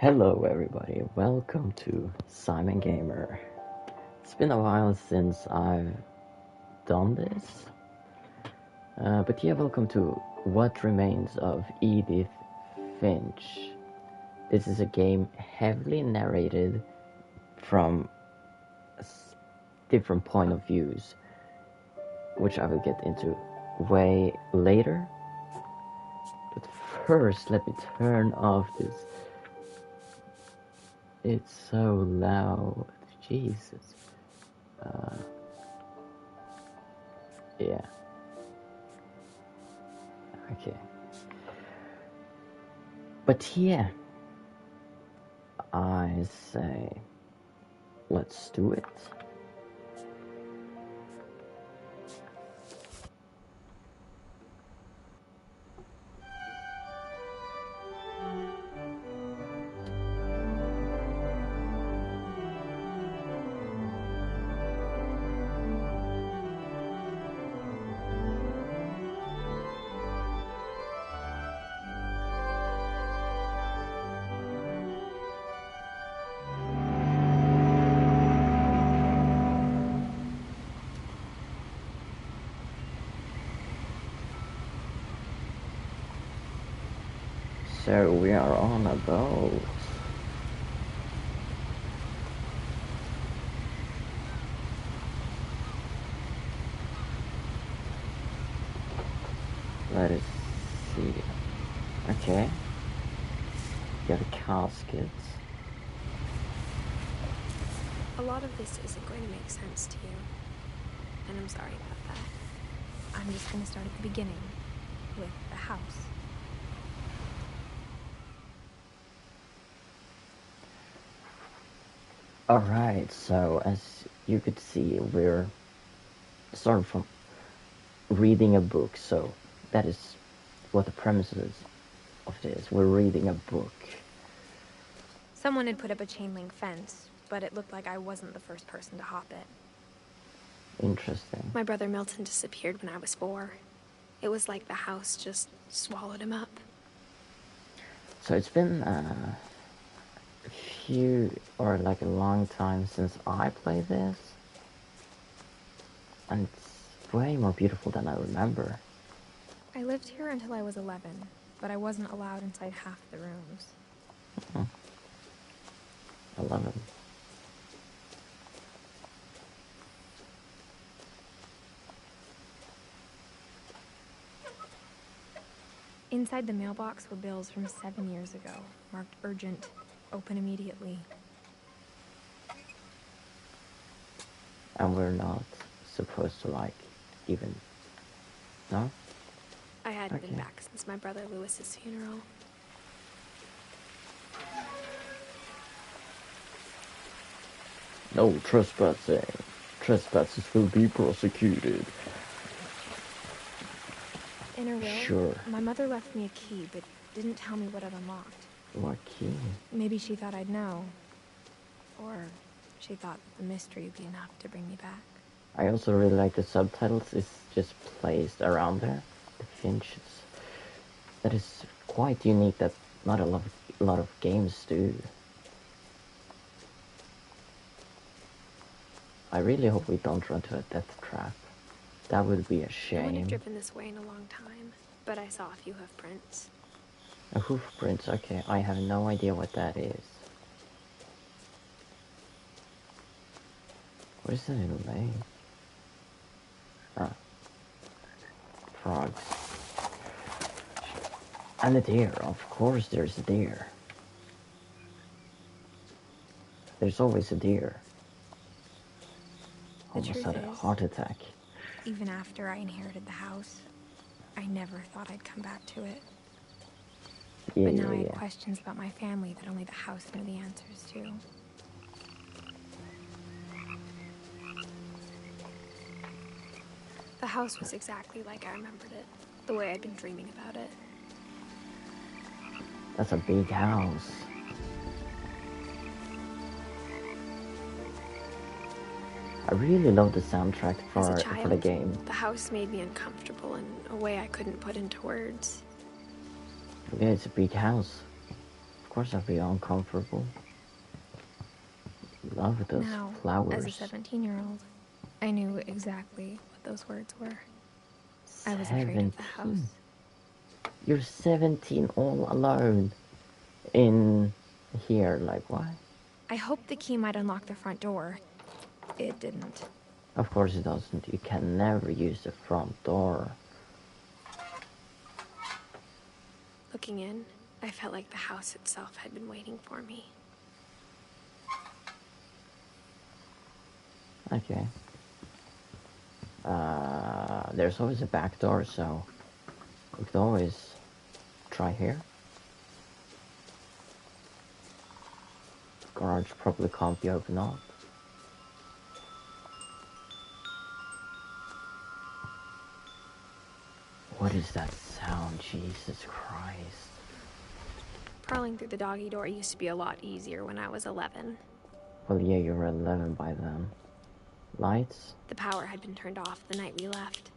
Hello everybody, welcome to Simon Gamer. It's been a while since I've done this, but yeah, welcome to What Remains of Edith Finch. This is a game heavily narrated from different point of views, which I will get into way later. But first, let me turn off this. It's so loud, Jesus. Yeah. Okay. But yeah, I say, let's do it. So we are on a boat. Let us see. Okay. Got a casket. A lot of this isn't going to make sense to you, and I'm sorry about that. I'm just going to start at the beginning, with the house. Alright, so as you could see, we're starting from reading a book, so that is what the premise is of this. We're reading a book. Someone had put up a chain link fence, but it looked like I wasn't the first person to hop it. Interesting. My brother Milton disappeared when I was 4. It was like the house just swallowed him up. So it's been a long time since I played this, and it's way more beautiful than I remember. I lived here until I was 11, but I wasn't allowed inside half the rooms. 11. Inside the mailbox were bills from 7 years ago, marked urgent, open immediately. And we're not supposed to even... No? I hadn't been back since my brother Lewis's funeral. No trespassing. Trespassers will be prosecuted. In her will, sure. My mother left me a key, but didn't tell me what it unlocked. What key? Maybe she thought I'd know. Or she thought the mystery would be enough to bring me back. I also really like the subtitles. It's just placed around there. The Finches. That is quite unique that not a lot of games do. I really hope we don't run to a death trap. That would be a shame. I wouldn't have driven this way in a long time, but I saw a few hoof prints. A hoof prints? Okay, I have no idea what that is. What is that in the name? Ah. Frogs. And a deer. Of course there's a deer. There's always a deer. Almost had a heart attack. Even after I inherited the house, I never thought I'd come back to it. Yeah, but now I have questions about my family that only the house knew the answers to. The house was exactly like I remembered it, the way I'd been dreaming about it. That's a big house. I really love the soundtrack for the game. The house made me uncomfortable in a way I couldn't put into words. Yeah, it's a big house. Of course I'll be uncomfortable. Love those Now, flowers. as a 17-year-old, I knew exactly what those words were. I was afraid of the house. You're 17 all alone in here, like what? I hoped the key might unlock the front door. It didn't. Of course it doesn't. You can never use the front door. Looking in, I felt like the house itself had been waiting for me. Okay. There's always a back door, so we could always try here. Garage probably can't be opened up. What is that sound? Jesus Christ. Crawling through the doggy door used to be a lot easier when I was 11. Well, yeah, you were 11 by then. Lights? The power had been turned off the night we left.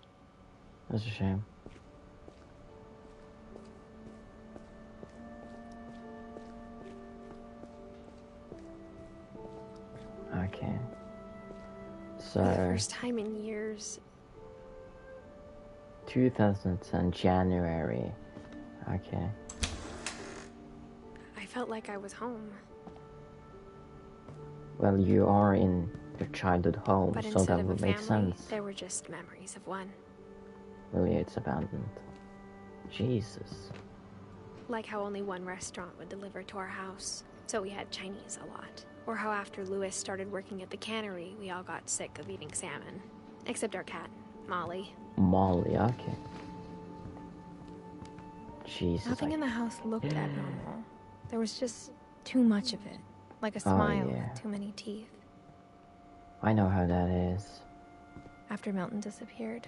That's a shame. Okay. So... For the first time in years... 2010 January. Okay. I felt like I was home. Well, you are in your childhood home, But so that would make family, sense. there were just memories of one. Well, yeah, it's abandoned. Jesus. Like how only one restaurant would deliver to our house, so we had Chinese a lot. Or how after Louis started working at the cannery, we all got sick of eating salmon. Except our cat, Molly. Molly, okay. Jesus. Nothing in the house looked abnormal. There was just too much of it. Like a smile with too many teeth. I know how that is. After Milton disappeared,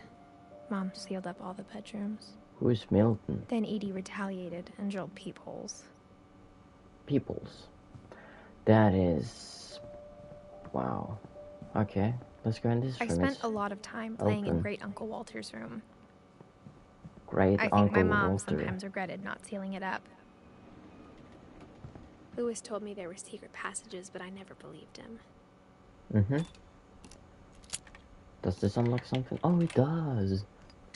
Mom sealed up all the bedrooms. Who's Milton? Then Edie retaliated and drilled peepholes. Peoples. That is... Wow. Okay, let's go in this room. I spent a lot of time playing in Great Uncle Walter's room. Great I Uncle think my mom Walter. sometimes regretted not sealing it up. Louis told me there were secret passages, but I never believed him. Mm-hmm. Does this unlock something? Oh, it does.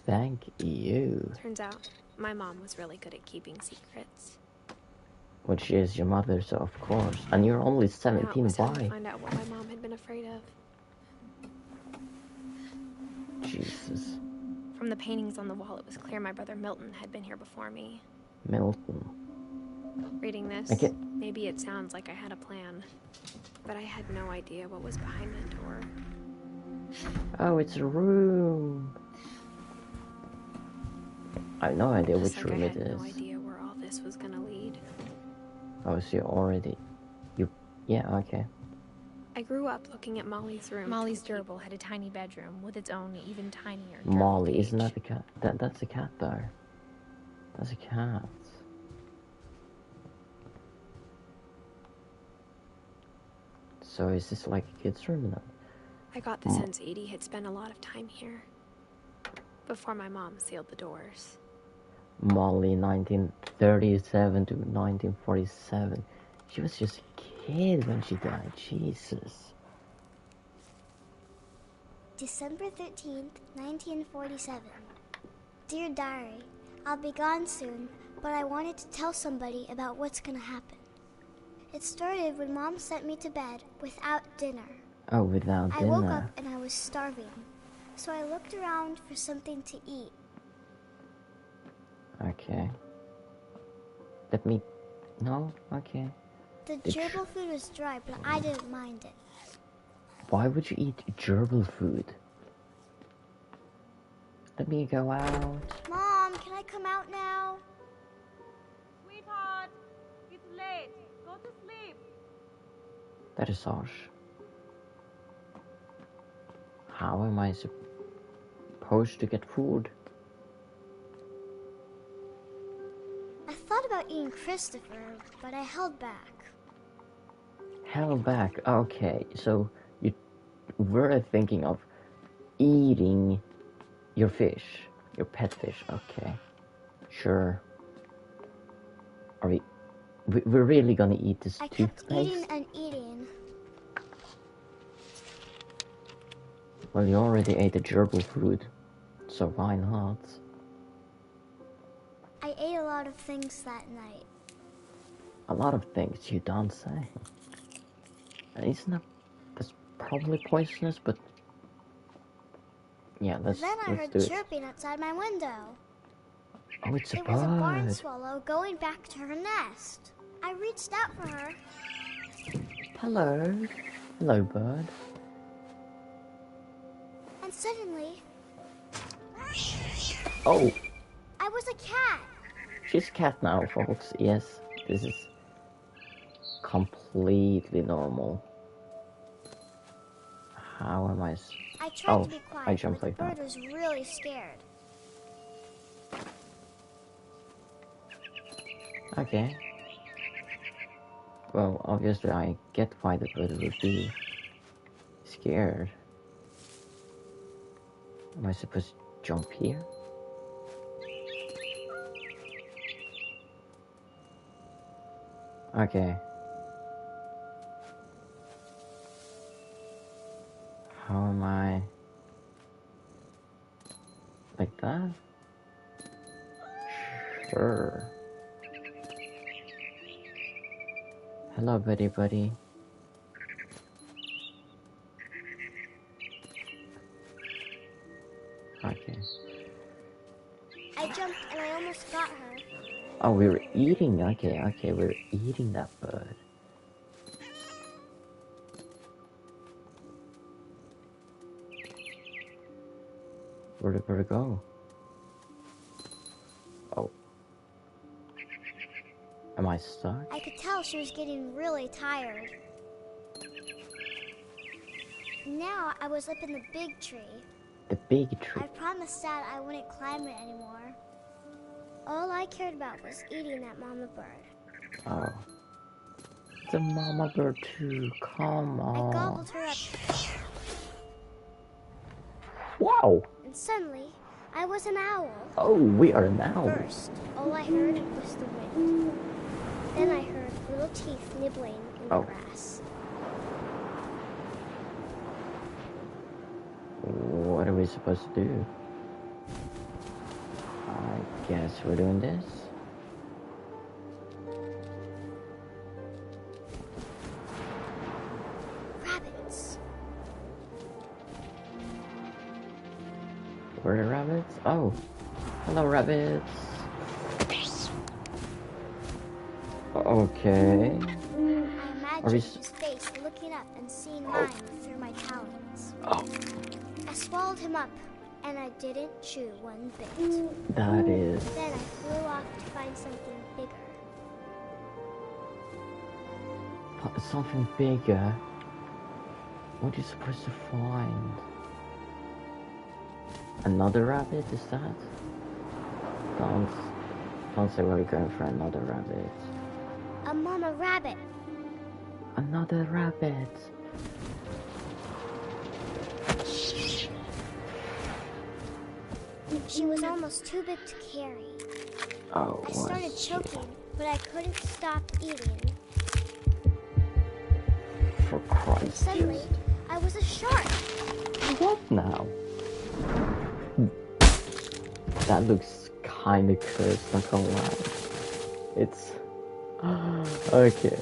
Thank you. Turns out, my mom was really good at keeping secrets. Well, she is your mother, so of course. And you're only 17, now it was time to why? find out what my mom had been afraid of. Jesus. From the paintings on the wall, it was clear my brother Milton had been here before me. Milton. Reading this, maybe it sounds like I had a plan, but I had no idea what was behind the door. Oh, it's a room. I have no idea which room it is. I had no idea where all this was gonna lead. Oh, so you already... Yeah, okay. I grew up looking at Molly's room. Molly's gerbil had a tiny bedroom with its own even tinier Molly, cage. isn't that the cat? That's a cat, though. That's a cat. So is this like a kid's room then? I got the sense Edie had spent a lot of time here. Before my mom sealed the doors. Molly, 1937 to 1947. She was just a kid when she died. Jesus. December 13th, 1947. Dear Diary, I'll be gone soon, but I wanted to tell somebody about what's gonna happen. It started when Mom sent me to bed without dinner. Oh, without dinner. I woke up and I was starving, so I looked around for something to eat. Okay. Let me... No? Okay. The gerbil food was dry, but I didn't mind it. Why would you eat gerbil food? Let me go out. Mom, can I come out now? Sweetheart, it's late. Go to sleep. That is harsh. How am I supposed to get food? I thought about eating Christopher, but I held back. Held back? Okay, so you were thinking of eating your fish, your pet fish. Okay, sure. Are we we're really gonna eat this I kept toothpaste? eating and eating. Well, you already ate the gerbil food, so why not? I ate a lot of things that night. A lot of things you don't say. And isn't that... that's probably poisonous, but... yeah, let's Then I heard do it. chirping outside my window. Oh, it's a It was a barn bird. swallow going back to her nest. I reached out for her. Hello. Hello, bird. And suddenly, Oh, I was a cat. she's a cat now, folks. Yes, this is completely normal. How am I... I tried oh, to be quiet, I jumped but like the bird that. was really scared. Okay. Well, obviously I get why the bird would be scared. Am I supposed to jump here? Okay. How am I... like that? Sure. Hello, buddy. Okay. I jumped and I almost got her. Oh, we were eating. Okay, we're eating that bird. Where'd the bird go? Oh. Am I stuck? I could tell she was getting really tired. Now I was up in the big tree. The big tree. I promised Dad I wouldn't climb it anymore. All I cared about was eating that mama bird. Oh. The mama bird too. Come on. I gobbled her up, Wow. and suddenly I was an owl. Oh, we are now. First, all I heard was the wind. Then I heard little teeth nibbling in the Oh. grass. What are we supposed to do? I guess we're doing this. Rabbits. Where are the rabbits? Oh. Hello, rabbits. Okay. I Are we imagined his face looking up and seeing mine through my talons. Oh. I swallowed him up, and I didn't chew one bit. That is... Then I flew off to find something bigger. something bigger. What are you supposed to find? Another rabbit, is that? Don't say we're going for another rabbit. A mama rabbit. Another rabbit. She was almost too big to carry. Oh, I started choking, but I couldn't stop eating. For And Christ's suddenly, sake. I was a shark. What now? That looks kinda cursed, not gonna lie. It's... okay.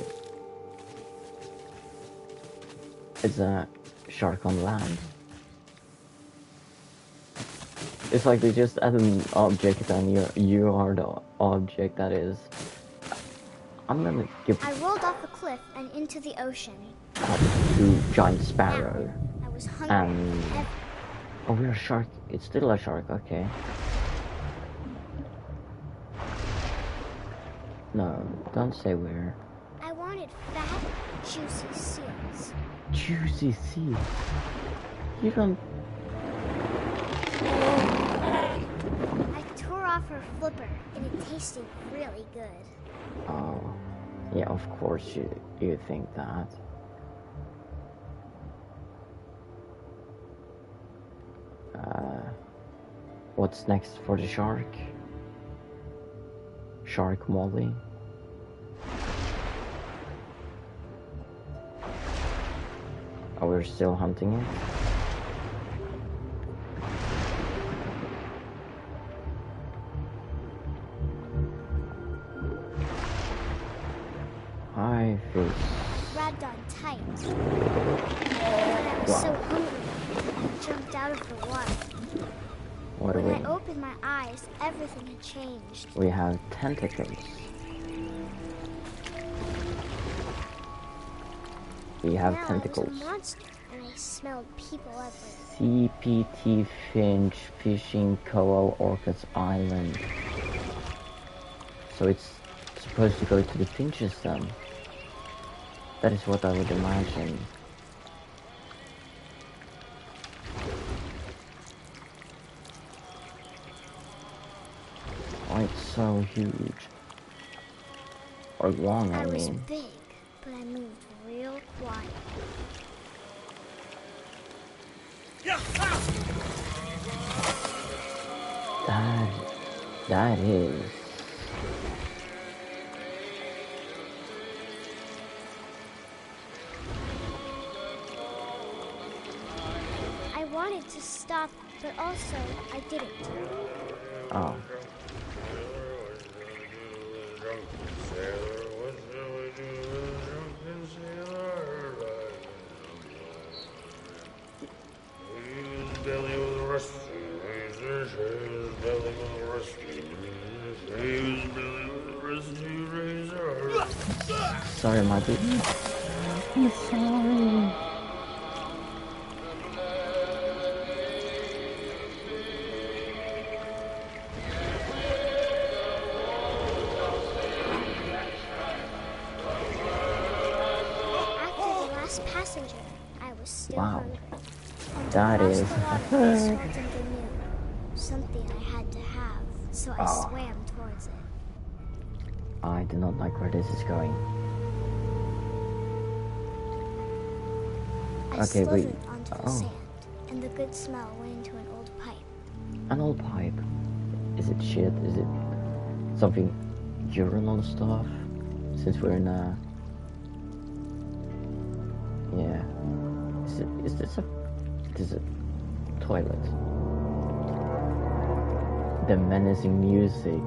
It's a shark on land. It's like they just add an object and you are the object that is... I'm gonna give I rolled off a cliff and into the ocean. to Giant Sparrow. Now, I was hungry. And... oh, we're a shark. It's still a shark, okay. No, don't say we're... I wanted fat, juicy seals. Juicy sea. You don't... I tore off her flipper, and it tasted really good. Oh, yeah, of course you think that. What's next for the shark? Shark Molly? Oh, we're still hunting it? Hi, fish. Grabbed on tight. When I was so hungry, I jumped out of the water. What do When we... I opened my eyes, everything had changed. We have tentacles. We have Now tentacles. I was a monster, and I smelled people everywhere. CPT Finch Fishing Coral Orchids Island. So it's supposed to go to the Finches then. That is what I would imagine. Oh, it's so huge. Or long, I was mean. big, but I moved real quiet. That is... I wanted to stop, but also I didn't. Oh. Sorry, my dude. I'm sorry. After the last passenger, I was still Wow. hungry. And That to cross is... the water, I smelled something new. Something I had to have, so I swam towards it. I do not like where this is going. I slithered onto the sand, and the good smell went into an old pipe. An old pipe? Is it shit? Is it something urinal stuff? Since we're in a... Yeah. Is this a toilet? The menacing music.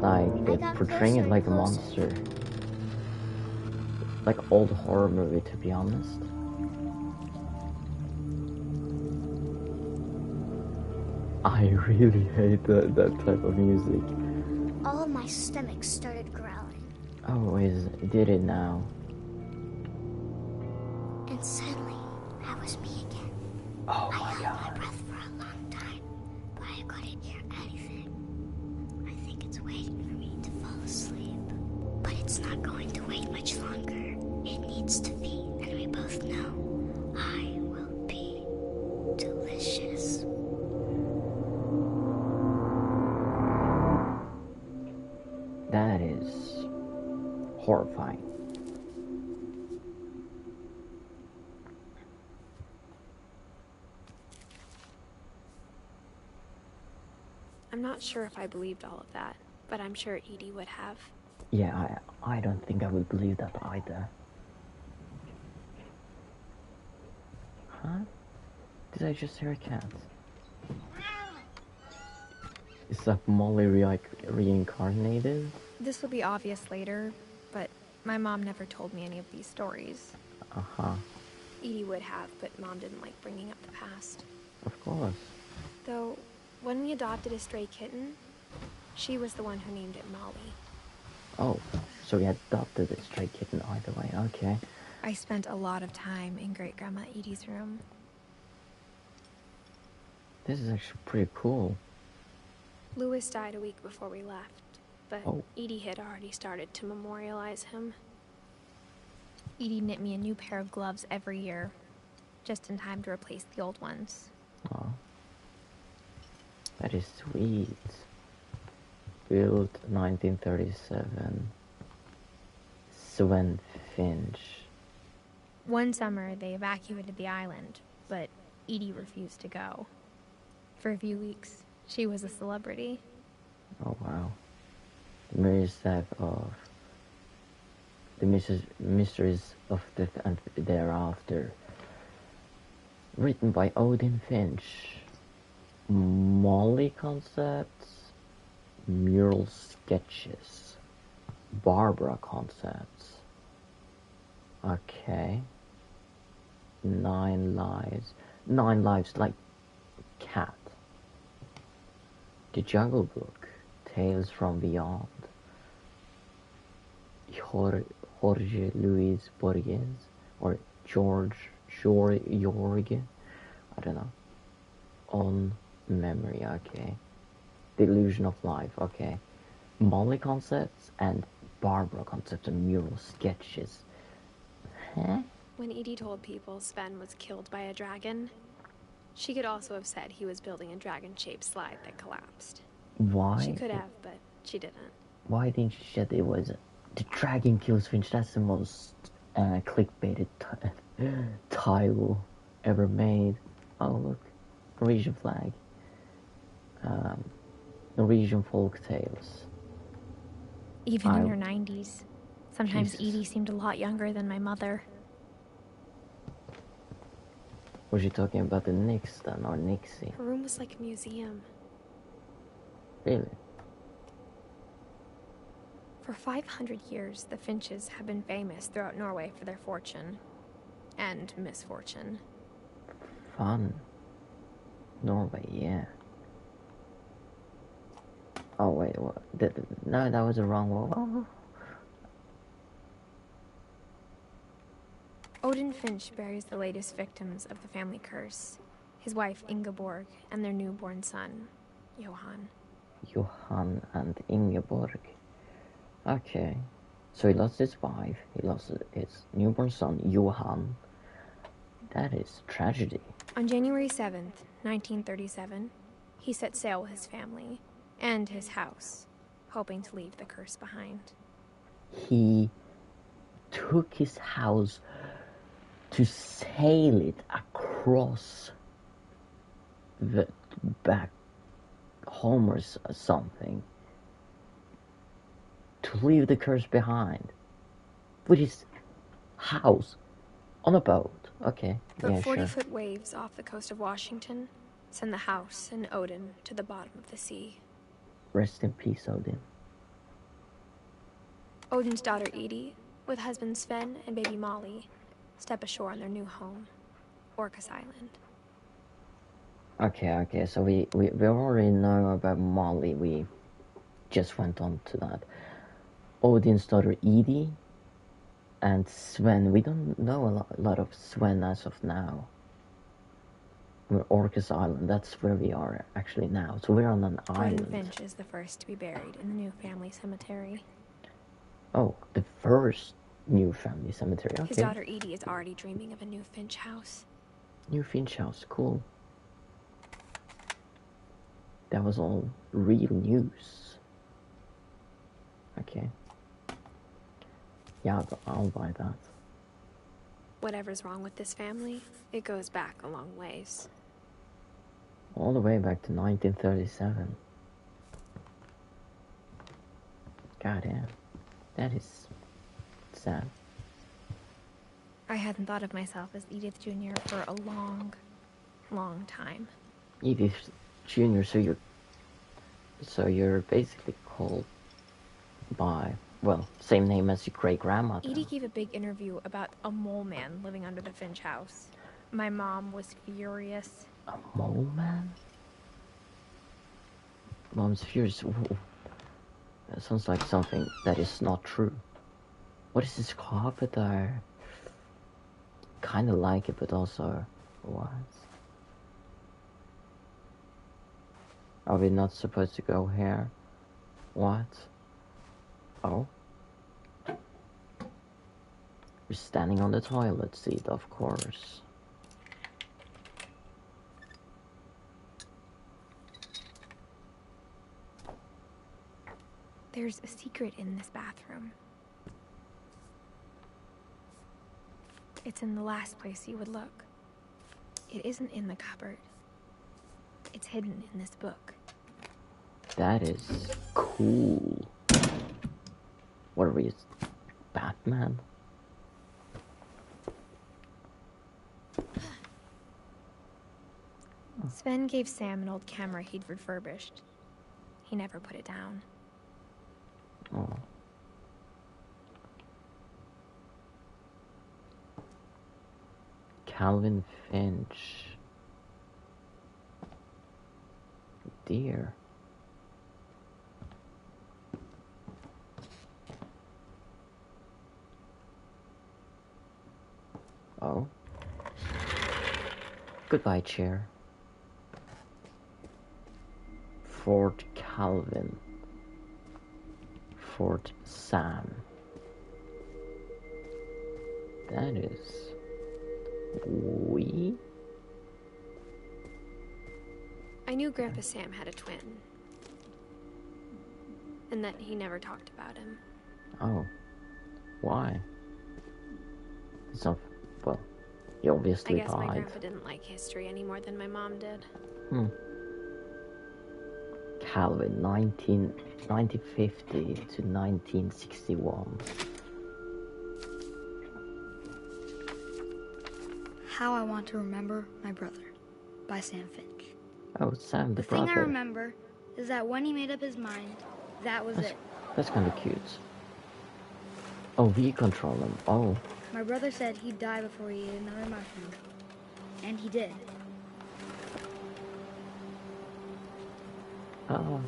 Like, it's portraying it like a monster. Like old horror movie, to be honest. I really hate that type of music. All of my stomach started growling. Oh, did it now? And suddenly, I was me again. Oh I my held god. my breath for a long time, but I couldn't hear anything. I think it's waiting for me to fall asleep. But it's not going to wait much longer. It needs to be, and we both know I will be delicious. That is horrifying. I'm not sure if I believed all of that, but I'm sure Edie would have. Yeah, I don't think I would believe that either. Huh? Did I just hear a cat? Is that Molly reincarnated? This will be obvious later, but my mom never told me any of these stories. Uh-huh. Edie would have, but Mom didn't like bringing up the past. Of course. Though, when we adopted a stray kitten, she was the one who named it Molly. Oh, so we adopted a stray kitten either way, okay. I spent a lot of time in Great-Grandma Edie's room. This is actually pretty cool. Louis died a week before we left, but Oh. Edie had already started to memorialize him. Edie knit me a new pair of gloves every year, just in time to replace the old ones. Oh. That is sweet. Built 1937. Sven Finch. One summer, they evacuated the island, but Edie refused to go. For a few weeks, she was a celebrity. Oh wow. The mere step of The Mysteries of Death and Thereafter. Written by Edith Finch. Molly concepts. Mural sketches. Barbara concepts. Okay. 9 lives. 9 lives like cat. The Jungle Book. Tales from Beyond. Jorge Luis Borges. Or Jorge. I don't know. On Memory, okay. The Illusion of Life, okay. Molly concepts and Barbara concepts and mural sketches. Huh? When Edie told people Sven was killed by a dragon, she could also have said he was building a dragon-shaped slide that collapsed. Why? She could have, but she didn't. Why didn't she say it was the dragon kills Finch? That's the most clickbaited title ever made. Oh look, Norwegian flag. Norwegian folk tales. Even in her 90s. Sometimes Jesus. Edie seemed a lot younger than my mother. Was she talking about the Nix then, or Nixie? Her room was like a museum. Really? For 500 years, the Finches have been famous throughout Norway for their fortune. And misfortune. Fun. Norway, yeah. Oh wait, what? No, that was the wrong one. Odin Finch buries the latest victims of the family curse. His wife Ingeborg and their newborn son, Johan. Johan and Ingeborg. Okay. So he lost his wife, he lost his newborn son, Johan. That is tragedy. On January 7th, 1937, he set sail with his family and his house, hoping to leave the curse behind. He took his house to sail it across the back home or something, to leave the curse behind with his house on a boat. Okay, But yeah, 40-foot waves off the coast of Washington send the house and Odin to the bottom of the sea. Rest in peace, Odin. Odin's daughter Edie, with husband Sven and baby Molly, step ashore on their new home, Orcas Island. Okay, so we already know about Molly. We just went on to that. Odin's daughter Edie and Sven. We don't know a lot of Sven as of now. We're Orcas Island. That's where we are actually now. So we're on an island. Odin Finch is the first to be buried in the new family cemetery. Oh, the first new family cemetery. Okay. His daughter Edie is already dreaming of a new Finch house. New Finch house, cool. That was all real news. Okay. Yeah, I'll buy that. Whatever's wrong with this family, it goes back a long ways. All the way back to 1937. Goddamn. That is sad. I hadn't thought of myself as Edith Jr. for a long, long time. Edith Jr., so you're basically called by, well, same name as your great-grandmother. Edie gave a big interview about a mole man living under the Finch house. My mom was furious. A mole man? Mom's furious. Whoa. That sounds like something that is not true. What is this carpet there? Kinda like it, but also what? Are we not supposed to go here? What? Oh? We're standing on the toilet seat, of course. There's a secret in this bathroom. It's in the last place you would look. It isn't in the cupboard. It's hidden in this book. That is cool. What are we, man. Sven gave Sam an old camera he'd refurbished. He never put it down. Oh. Calvin Finch. Dear. Oh. Goodbye, chair. Fort Calvin. Fort Sam. That is... I knew Grandpa Sam had a twin. And that he never talked about him. Oh. Why? It's not... Well, he obviously I guess my died. grandpa didn't like history any more than my mom did. Calvin, 1950 to 1961. How I Want to Remember My Brother by Sam Finch. Oh, Sam, the The brother. thing I remember is that when he made up his mind, that was it. That's kind of cute. Oh, we control him. Oh, My brother said he'd die before he ate another mushroom. And he did. oh,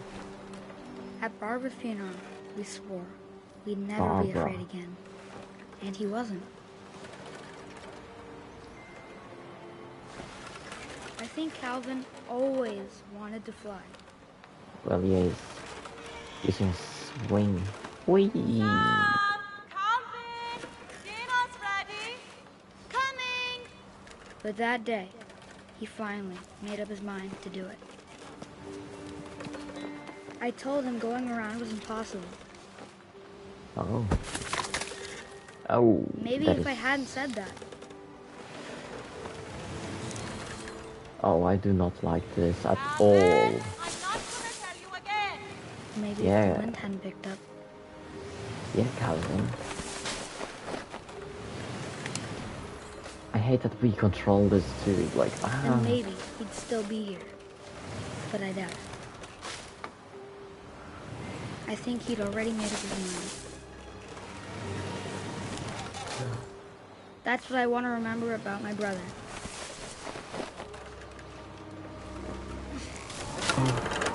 At Barbara's funeral, we swore we'd never be Barbara. afraid again. And he wasn't. I think Calvin always wanted to fly. well, he is using swing. Whee! Calvin! Dinner's ready. Coming! But that day, he finally made up his mind to do it. I told him going around was impossible. Oh. Oh. Maybe that if I is- hadn't said that. Oh, I do not like this at Calvin, all. I'm not gonna tell you again. Maybe Yeah. if the wind hadn't picked up. Yeah, Calvin. I hate that we control this too. Like, And maybe he'd still be here. But I doubt it. I think he'd already made up his mind. That's what I want to remember about my brother.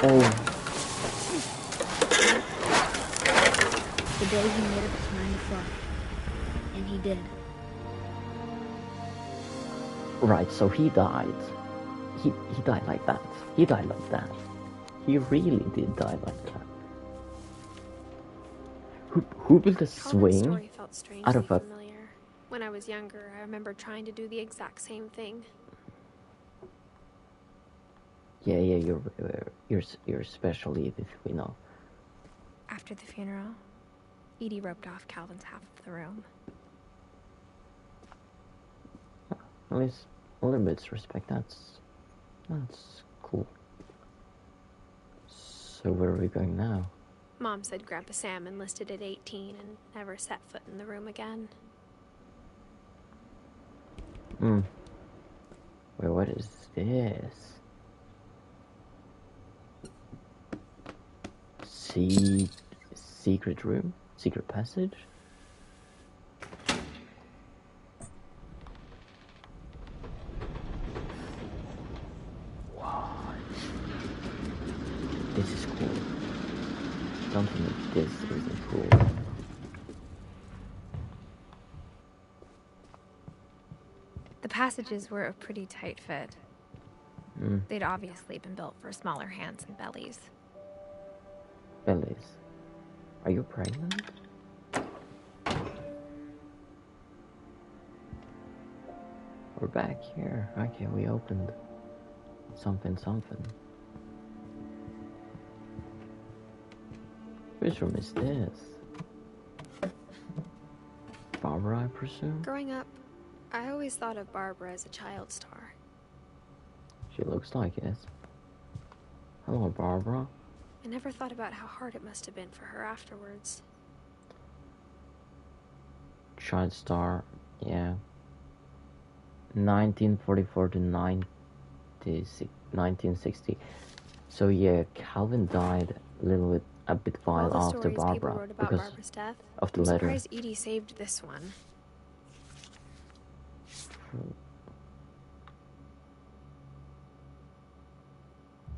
Oh, The day he made up his mind to fly. And he did. right. So he died. He died like that. He died like that. He really did die like that. Who built a Calvin's swing story felt out strangely of a... familiar. When I was younger, I remember trying to do the exact same thing. Yeah, you're special, Edith. We know. After the funeral, Edie roped off Calvin's half of the room. At least a little bit of respect. That's cool. So where are we going now? Mom said Grandpa Sam enlisted at 18 and never set foot in the room again. Wait, what is this? Secret room? Secret passage? Wow. This is cool. Don't think this isn't cool. The passages were a pretty tight fit. They'd obviously been built for smaller hands and bellies. Bellies. Are you pregnant? We're back here. Okay, we opened something. Which room is this? Barbara, I presume? Growing up, I always thought of Barbara as a child star. She looks like it. Hello, Barbara. I never thought about how hard it must have been for her afterwards. child star, yeah. 1944 to 1960. So yeah, Calvin died a bit while All the after stories people Barbara wrote about because Barbara's death, of the I'm letter. surprised Edie saved this one.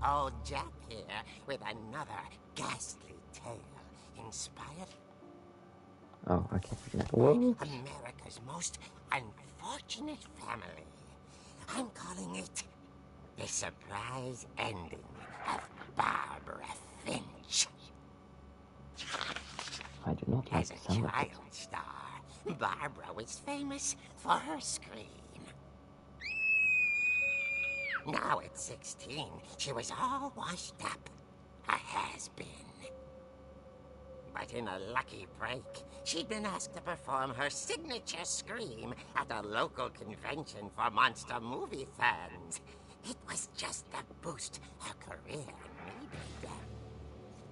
Old Jack here with another ghastly tale. Inspired Oh, okay. by What? America's most unfortunate family. I'm calling it The Surprise Ending of Barbara Finch. I do not like As the a sound of it. child star, Barbara was famous for her scream. Now at 16, she was all washed up. A has-been. But in a lucky break, she'd been asked to perform her signature scream at a local convention for monster movie fans. It was just the boost her career needed.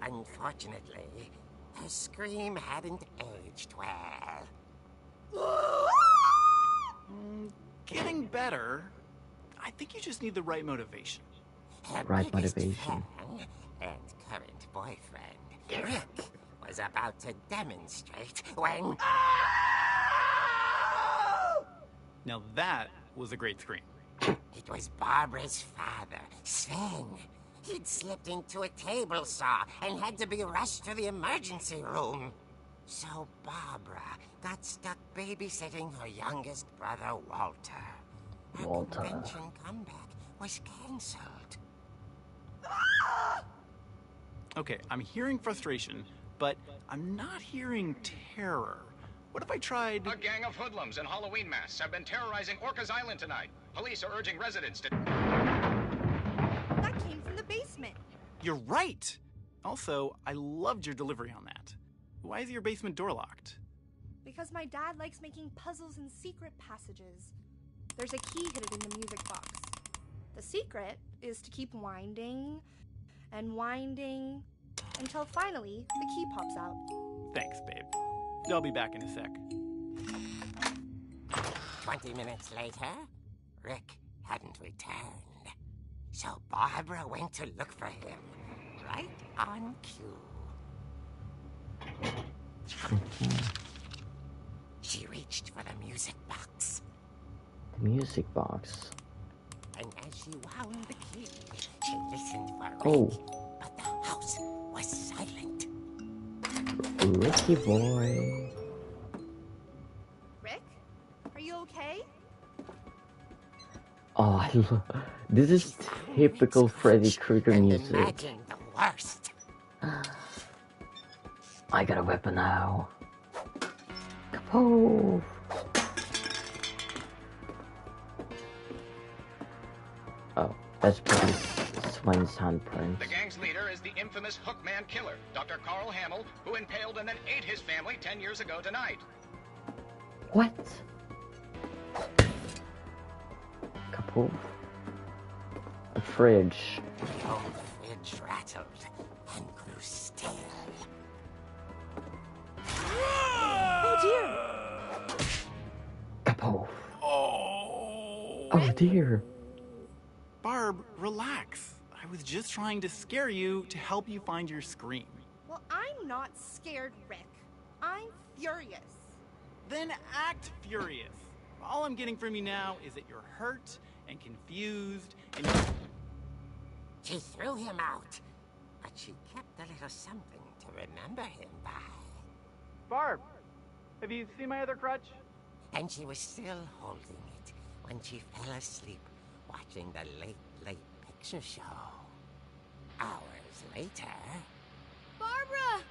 Unfortunately, her scream hadn't aged well. Getting better. I think you just need the right motivation. Her Right biggest motivation. fan and current boyfriend, Rick, was about to demonstrate when... Now that was a great scream. It was Barbara's father, Sven. He'd slipped into a table saw and had to be rushed to the emergency room. So Barbara got stuck babysitting her youngest brother, Walter. Her Walter. convention comeback was cancelled. Okay, I'm hearing frustration, but I'm not hearing terror. What if I tried... A gang of hoodlums in Halloween masks have been terrorizing Orcas Island tonight. Police are urging residents to... That came from the basement. You're right! Also, I loved your delivery on that. Why is your basement door locked? Because my dad likes making puzzles and secret passages. There's a key hidden in the music box. The secret is to keep winding and winding until finally the key pops out. Thanks, babe. I'll be back in a sec. 20 minutes later, Rick hadn't returned. So Barbara went to look for him, right on cue. She reached for the music box. The music box. And as she wound the key, she listened for Rick. Oh. But the house was silent. Ricky boy. Rick? Are you okay? Oh, I love... This is typical Freddy Krueger And music. imagine the worst. I got a weapon now. Kapow! Oh, that's probably Sven's handprint. The gang's leader is the infamous Hookman killer, Dr. Carl Hamill, who impaled and then ate his family 10 years ago tonight. What? Kapow. A fridge. The old fridge rattled and grew still. Oh dear! Kapow. Oh! Oh dear. Barb, relax. I was just trying to scare you to help you find your scream. Well, I'm not scared, Rick. I'm furious. Then act furious. All I'm getting from you now is that you're hurt and confused and She threw him out, but she kept a little something to remember him by. Barb, have you seen my other crutch? And she was still holding it when she fell asleep watching the Late Picture Show. Hours later... Barbara!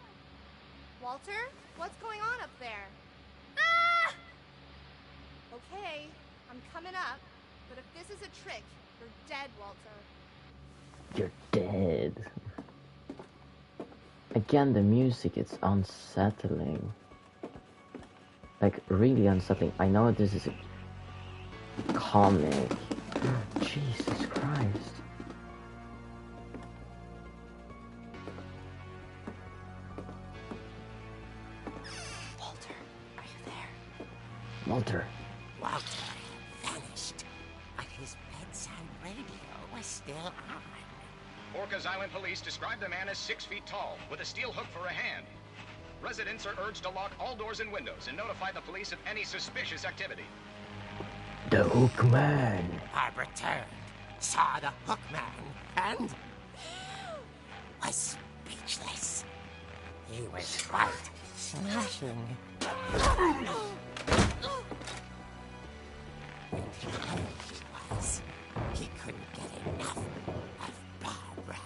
Walter, what's going on up there? Ah! Okay, I'm coming up, but if this is a trick, you're dead, Walter. You're dead. Again, the music is unsettling. Like, really unsettling. I know this is a comic. Jesus Christ. Walter, are you there? Walter. Walter had vanished, but his bedside radio was still on. Orcas Island police describe the man as 6 feet tall, with a steel hook for a hand. Residents are urged to lock all doors and windows and notify the police of any suspicious activity. The Hookman. Barbara turned, saw the Hookman, and was speechless. He was quite smashing. And there he was. He couldn't get enough of Barbara.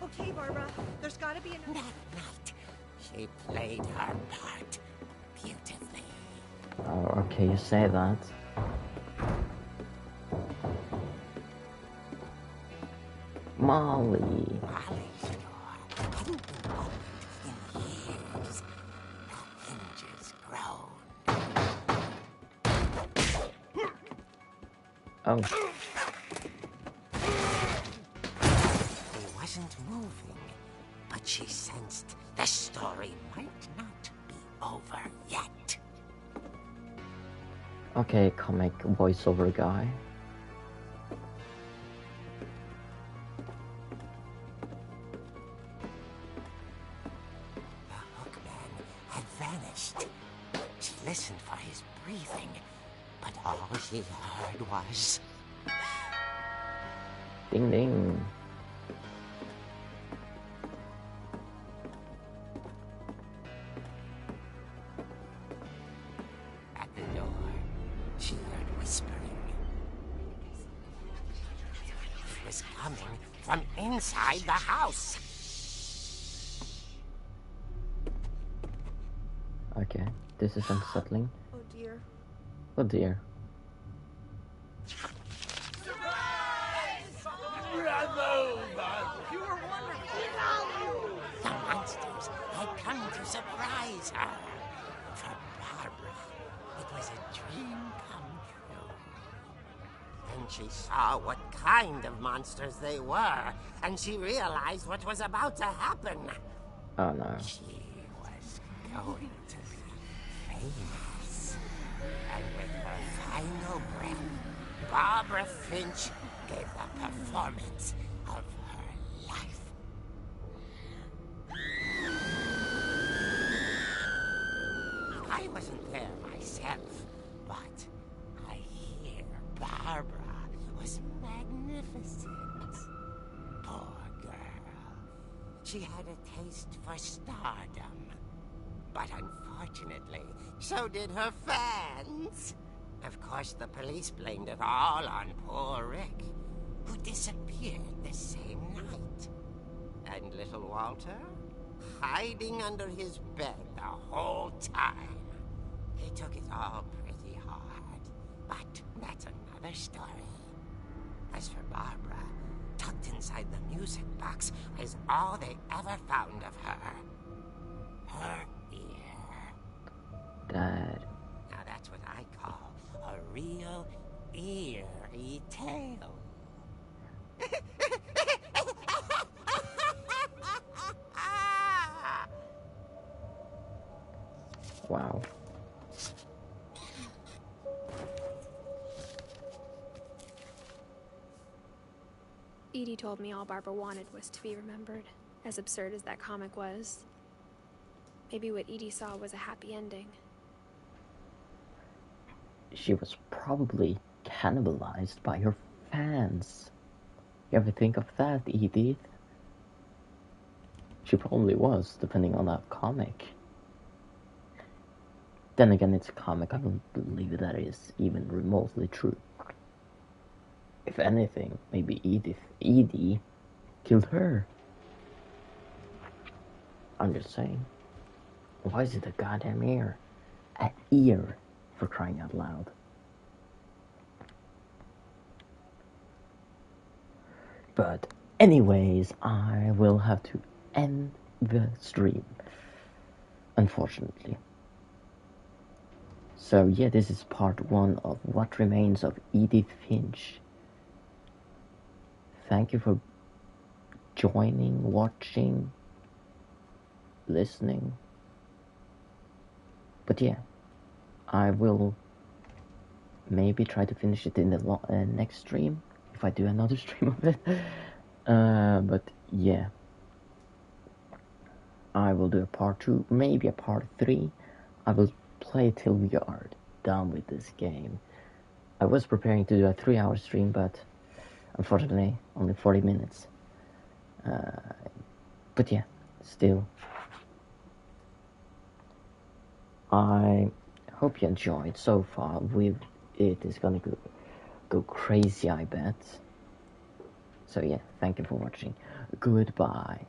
Okay, Barbara, there's gotta be another... That night, she played her part beautifully. Oh, okay, you say that. Molly. Molly's door hadn't been opened in years. The hinges groaned. Oh. He wasn't moving, but she sensed the story might not be over yet. Okay, comic voiceover guy. The Hookman had vanished. She listened for his breathing, but all she heard was... Ding ding. At the door, she heard whispering. It was coming from inside the house. Okay, this is unsettling. Oh dear. Oh dear. The monsters had come to surprise her. For Barbara, it was a dream come true. Then she saw what kind of monsters they were, and she realized what was about to happen. Oh no. She was going to be famous. And with her final breath, Barbara Finch gave the performance of her life. I wasn't there myself, but I hear Barbara was magnificent. Poor girl. She had a taste for stardom. But unfortunately, so did her fans. Of course, the police blamed it all on poor Rick, who disappeared the same night. And little Walter, hiding under his bed the whole time. He took it all pretty hard, but that's another story. As for Barbara, tucked inside the music box is all they ever found of her. Her ear. Dad. Now that's what I call a real eerie tale. Wow. Edie told me all Barbara wanted was to be remembered, as absurd as that comic was. Maybe what Edie saw was a happy ending. She was probably cannibalized by her fans. You ever think of that, Edith? She probably was, depending on that comic. Then again, it's a comic. I don't believe that is even remotely true. If anything, maybe Edie killed her. I'm just saying. Why is it a goddamn ear? An ear, for crying out loud. But anyways, I will have to end the stream, unfortunately. So yeah, this is part 1 of What Remains of Edith Finch. Thank you for joining, watching, listening. But yeah, I will maybe try to finish it in the next stream, if I do another stream of it. But yeah, I will do a part 2, maybe a part 3. I will play till we are done with this game. I was preparing to do a 3-hour stream, but unfortunately only 40 minutes. But yeah, still, I hope you enjoyed so far. It is gonna go crazy, I bet. So yeah, thank you for watching. Goodbye.